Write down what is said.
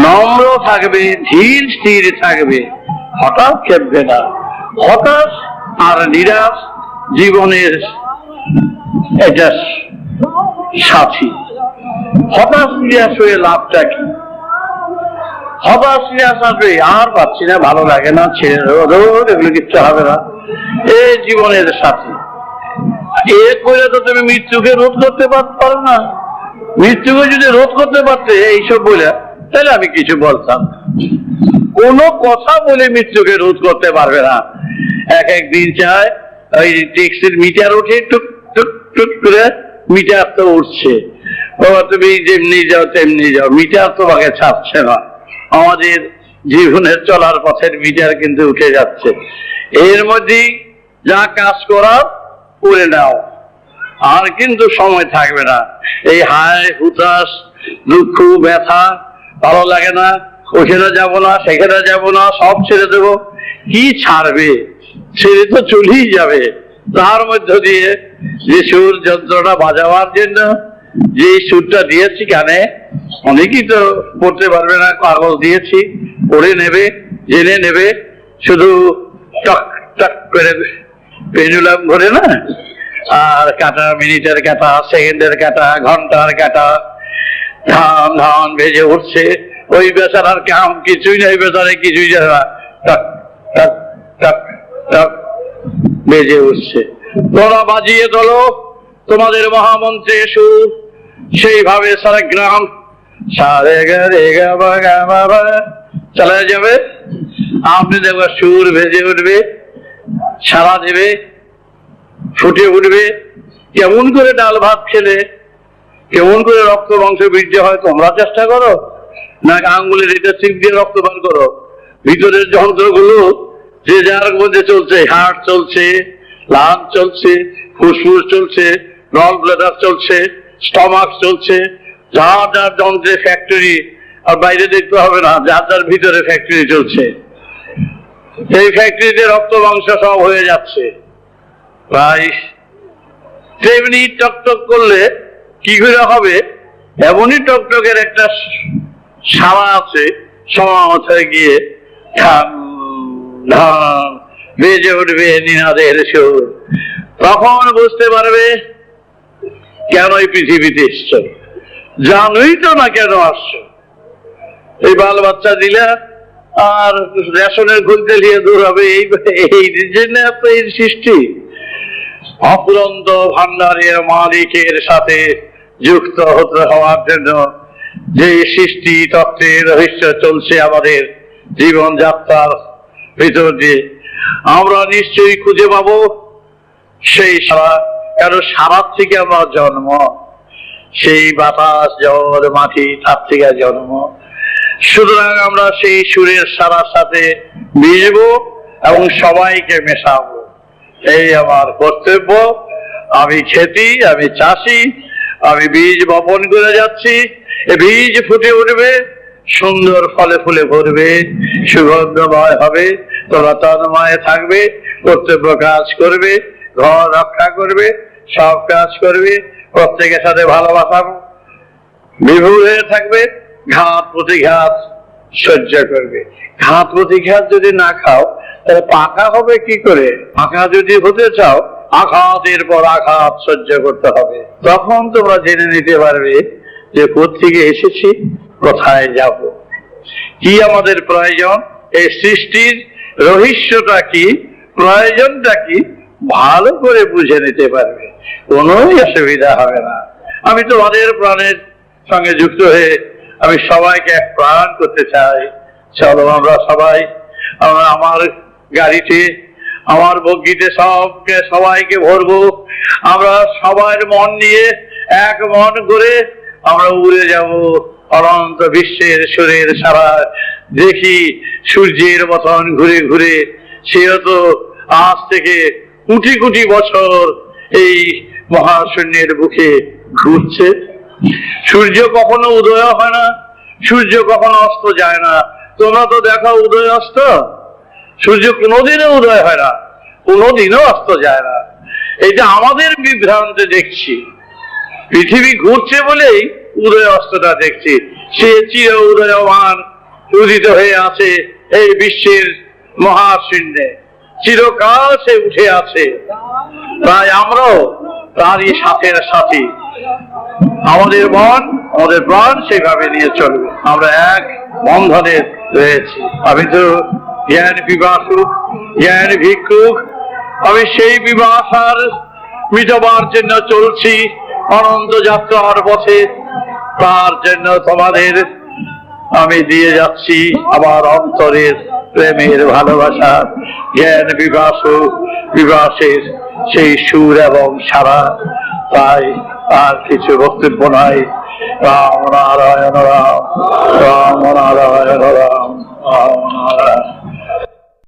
নম্র থাকবে, ধীর স্থির থাকবে, হঠাৎ খেপবে না। হঠাৎ আর নিরাশ জীবনের এটা সাথী। হঠাৎ নিরাশ হয়ে লাভটা কি? হঠাৎ নিরাশ আসবে, আর পাচ্ছি না, ভালো লাগে না, ছেড়ে দেবো, এগুলো কিচ্ছু হবে না, এই জীবনের সাথী। এ করে তো তুমি মৃত্যুকে রোধ করতে পারো না। মৃত্যুকে যদি রোধ করতে পারতে এইসব বলে, তাহলে আমি কিছু বলতাম। কোনো কথা বলে মৃত্যুকে রোধ করতে পারবে না। এক একদিন চায় ওই ট্যাক্সির মিটার ওঠে, টুক টুক টুক করে মিটার তো উঠছে, বাবা তুমি যেমনি যাও তেমনি যাও, মিটার তোমাকে ছাড়ছে না। আমাদের জীবনের চলার পথের মিটার কিন্তু উঠে যাচ্ছে। এর মধ্যেই যা কাজ করার করে নাও, আর কিন্তু সময় থাকবে না। এই হায় হুতাশ, দুঃখ, ব্যথা, ভালো লাগে না, ওখানে যাবো না, সেখানে যাবো না, সব ছেড়ে দেবো, কি ছাড়বে? ছেড়ে তো চলেই যাবে। তার মধ্য দিয়ে যে সুর যন্ত্রটা বাজাবার জন্য যে সুরটা দিয়েছি কানে, অনেকেই তো পড়তে পারবে না, কাগজ দিয়েছি, পড়ে নেবে, জেনে নেবে, শুধু টক টক করে পেন্ডুলাম ঘোরে না, আর কাটা, মিনিটের কাটা, সেকেন্ডের কাটা, ঘন্টার কাটা ধান ধান ভেজে উঠছে। ওই বেচারার কাম কিছুই নেই, বেচারে কিছুই জানে না, টক টক টক টক বেজে উঠছে। তোরা বাজিয়ে তোলো তোমাদের মহামন্ত্রে সুর, সেইভাবে সারা গ্রাম সারে চালা যাবে। আপনি দেখবেন সুর ভেজে উঠবে, সারা দেবে, ফুটে উঠবে। কেমন করে ডাল ভাত খেলে কেমন করে রক্ত মাংস বৃদ্ধি হয় তোমরা চেষ্টা করো, না আঙ্গুলের এটা চিপ দিয়ে রক্ত বার করো? ভিতরের যন্ত্রগুলো যে যার মধ্যে চলছে, হার্ট চলছে, লাং চলছে, ফুসফুস চলছে, গল ব্লাডার চলছে, স্টমাক চলছে, যার যার যন্ত্রের ফ্যাক্টরি। আর বাইরে দেখতে হবে না, যার যার ভিতরে ফ্যাক্টরি চলছে। এই ফ্যাক্টরিতে রক্ত মাংস সব হয়ে যাচ্ছে। প্রায় তেমনি টকটক করলে কি করে হবে? এমনই টকটকের একটা সারা আছে, সমাথায় গিয়ে ধান ধান বেজে উঠবে নিনাদের সুর। তখন বুঝতে পারবে কেন এই পৃথিবীতে এসছো। জানোই তো না কেন আসছো। এই বাল বাচ্চা দিলে আর রেশনের খুলতে নিয়ে দৌড়াবে, এই জন্য এই সৃষ্টি। অপুরন্ত ভান্ডারের মালিকের সাথে যুক্ত হতে হওয়ার জন্য যে সৃষ্টি তত্ত্বের রহস্য চলছে আমাদের জীবন যাত্রার ভিতর দিয়ে, আমরা নিশ্চয়ই খুঁজে পাবো সেই সারা। কারণ সারার থেকে আমরা জন্ম, সেই বাতাস, জল, মাটি, তার থেকে জন্ম। সুতরাং আমরা সেই সুরের সারার সাথে মিশবো এবং সবাইকে মেশাবো। এই আমার কর্তব্য। আমি খেতি, আমি চাষি, আমি বীজ বপন করে যাচ্ছি। এ বীজ ফুটে উঠবে, সুন্দর ফলে ফুলে ভরবে, সুগন্ধময় হবে। তোরা তন্ময় থাকবে, কর্তব্য কাজ করবে, ঘর রক্ষা করবে, সব কাজ করবে, প্রত্যেকের সাথে ভালোবাসা বিভোর হয়ে থাকবে। ঘাত প্রতিঘাত সহ্য করবে। ঘাত প্রতিঘাত যদি না খাও তাহলে পাকা হবে কি করে? পাকা যদি হতে চাও, আঘাতের পর আঘাত সহ্য করতে হবে। তখন তোমরা জেনে নিতে পারবে যে কোত্থেকে এসেছি, কোথায় যাব, কি আমাদের প্রয়োজন, এই সৃষ্টির রহস্যটা কি, প্রয়োজনটা কি, ভালো করে বুঝে নিতে পারবে। কোনো অসুবিধা হবে না। আমি তোমাদের প্রাণের সঙ্গে যুক্ত হয়ে আমি সবাইকে এক প্রাণ করতে চাই। চলো আমরা সবাই, আমার গাড়িতে, আমার বগিতে সবাইকে ভরবো। আমরা সবার মন নিয়ে এক মন করে আমরা উড়ে যাব অনন্ত বিশ্বের সুরের সারা। দেখি সূর্যের মতন ঘুরে ঘুরে, সেও তো আজ থেকে কোটি কোটি বছর এই মহাশূন্যের বুকে ঘুরছে। সূর্য কখনো উদয় হয় না, সূর্য কখনো অস্ত যায় না। তোমরা তো দেখো উদয় অস্ত, সূর্য কোনোদিনও উদয় হয় না, কোনোদিনও অস্ত যায় না। এটা আমাদের বিভ্রান্তে দেখছি। পৃথিবী ঘুরছে বলেই উদয় অস্তটা দেখছি। সে চির উদয়মান উদিত হয়ে আছে এই বিশ্বের মহাশূন্যে, চিরকাল সে উঠে আছে। তাই আমরাও তারই সাথের সাথী, আমাদের মন আমাদের প্রাণ সেভাবে নিয়ে চলবে। আমরা এক বন্ধনে রয়েছি। আমি তো জ্ঞান পিপাসুক, জ্ঞান ভিক্ষুক, আমি সেই পিপাসার মিটবার জন্য চলছি অনন্ত যাত্রার পথে। তার জন্য তোমাদের আমি দিয়ে যাচ্ছি আমার অন্তরের প্রেমের ভালোবাসা, জ্ঞান বিবাসের সেই সুর এবং সারা। তাই আর কিছু বক্তব্য নাই। রাম নারায়ণ রাম, রাম নারায়ণ রাম, রাম নারায়ণ।